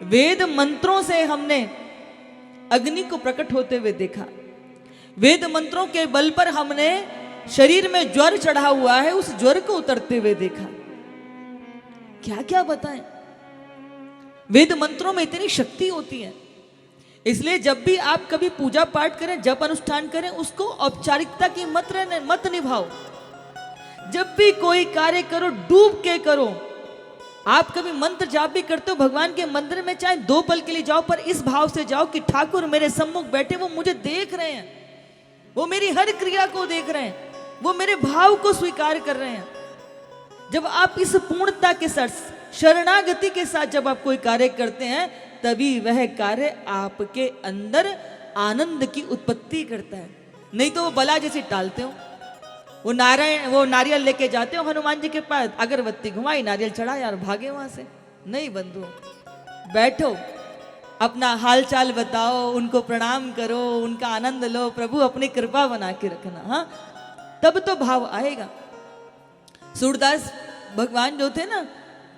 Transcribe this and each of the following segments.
वेद मंत्रों से हमने अग्नि को प्रकट होते हुए देखा। वेद मंत्रों के बल पर हमने शरीर में ज्वर चढ़ा हुआ है, उस ज्वर को उतरते हुए देखा। क्या क्या बताएं, वेद मंत्रों में इतनी शक्ति होती है। इसलिए जब भी आप कभी पूजा पाठ करें, जप अनुष्ठान करें, उसको औपचारिकता की मत निभाओ। जब भी कोई कार्य करो डूब के करो। आप कभी मंत्र जाप भी करते हो भगवान के मंदिर में, चाहे 2 पल के लिए जाओ, पर इस भाव से जाओ कि ठाकुर मेरे सम्मुख बैठे, वो मुझे देख रहे हैं, वो मेरी हर क्रिया को देख रहे हैं, वो मेरे भाव को स्वीकार कर रहे हैं। जब आप इस पूर्णता के साथ, शरणागति के साथ जब आप कोई कार्य करते हैं, तभी वह कार्य आपके अंदर आनंद की उत्पत्ति करता है। नहीं तो वो बला जैसे टालते हो। वो नारियल लेके जाते हो हनुमान जी के पास, अगरबत्ती घुमाई, नारियल चढ़ाया और भागे वहां से। नहीं बंधु, बैठो, अपना हालचाल बताओ, उनको प्रणाम करो, उनका आनंद लो, प्रभु अपनी कृपा बना के रखना। हाँ, तब तो भाव आएगा। सूरदास भगवान जो थे ना,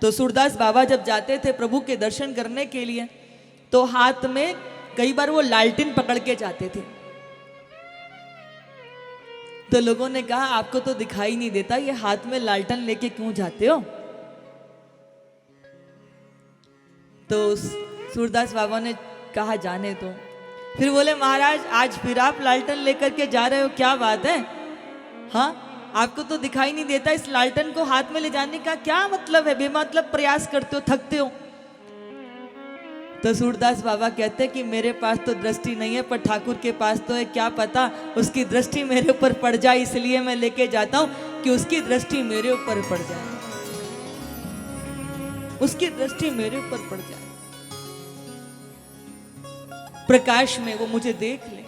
तो सूरदास बाबा जब जाते थे प्रभु के दर्शन करने के लिए, तो हाथ में कई बार वो लालटेन पकड़ के जाते थे। तो लोगों ने कहा आपको तो दिखाई नहीं देता, ये हाथ में लालटेन लेके क्यों जाते हो? तो सूरदास बाबा ने कहा जाने तो। फिर बोले महाराज आज फिर आप लालटेन लेकर के जा रहे हो, क्या बात है? हाँ, आपको तो दिखाई नहीं देता, इस लालटेन को हाथ में ले जाने का क्या मतलब है? बेमतलब प्रयास करते हो, थकते हो। तो सूरदास बाबा कहते हैं कि मेरे पास तो दृष्टि नहीं है, पर ठाकुर के पास तो है, क्या पता उसकी दृष्टि मेरे ऊपर पड़ जाए, इसलिए मैं लेके जाता हूं कि उसकी दृष्टि मेरे ऊपर पड़ जाए, उसकी दृष्टि मेरे ऊपर पड़ जाए, प्रकाश में वो मुझे देख ले।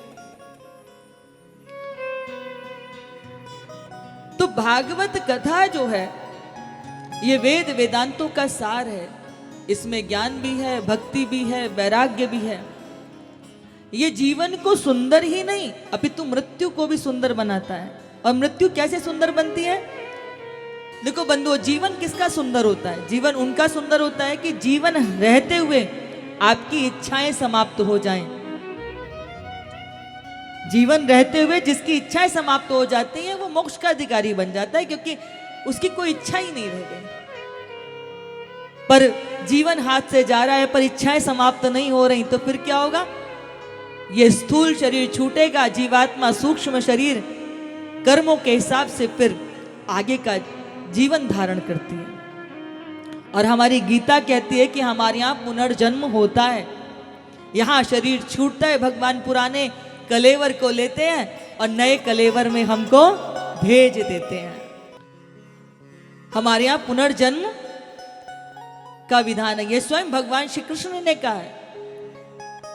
तो भागवत कथा जो है ये वेद वेदांतों का सार है। इसमें ज्ञान भी है, भक्ति भी है, वैराग्य भी है। ये जीवन को सुंदर ही नहीं अपितु मृत्यु को भी सुंदर बनाता है। और मृत्यु कैसे सुंदर बनती है? देखो बंधुओं, जीवन किसका सुंदर होता है? जीवन उनका सुंदर होता है कि जीवन रहते हुए आपकी इच्छाएं समाप्त हो जाएं। जीवन रहते हुए जिसकी इच्छाएं समाप्त हो जाती हैं वो मोक्ष का अधिकारी बन जाता है, क्योंकि उसकी कोई इच्छा ही नहीं रह गई। पर जीवन हाथ से जा रहा है पर इच्छाएं समाप्त नहीं हो रही, तो फिर क्या होगा? ये स्थूल शरीर छूटेगा, जीवात्मा सूक्ष्म शरीर कर्मों के हिसाब से फिर आगे का जीवन धारण करती है। और हमारी गीता कहती है कि हमारे यहाँ पुनर्जन्म होता है। यहाँ शरीर छूटता है, भगवान पुराने कलेवर को लेते हैं और नए कलेवर में हमको भेज देते हैं। हमारे यहाँ पुनर्जन्म का विधान है, ये स्वयं भगवान श्री कृष्ण ने कहा है।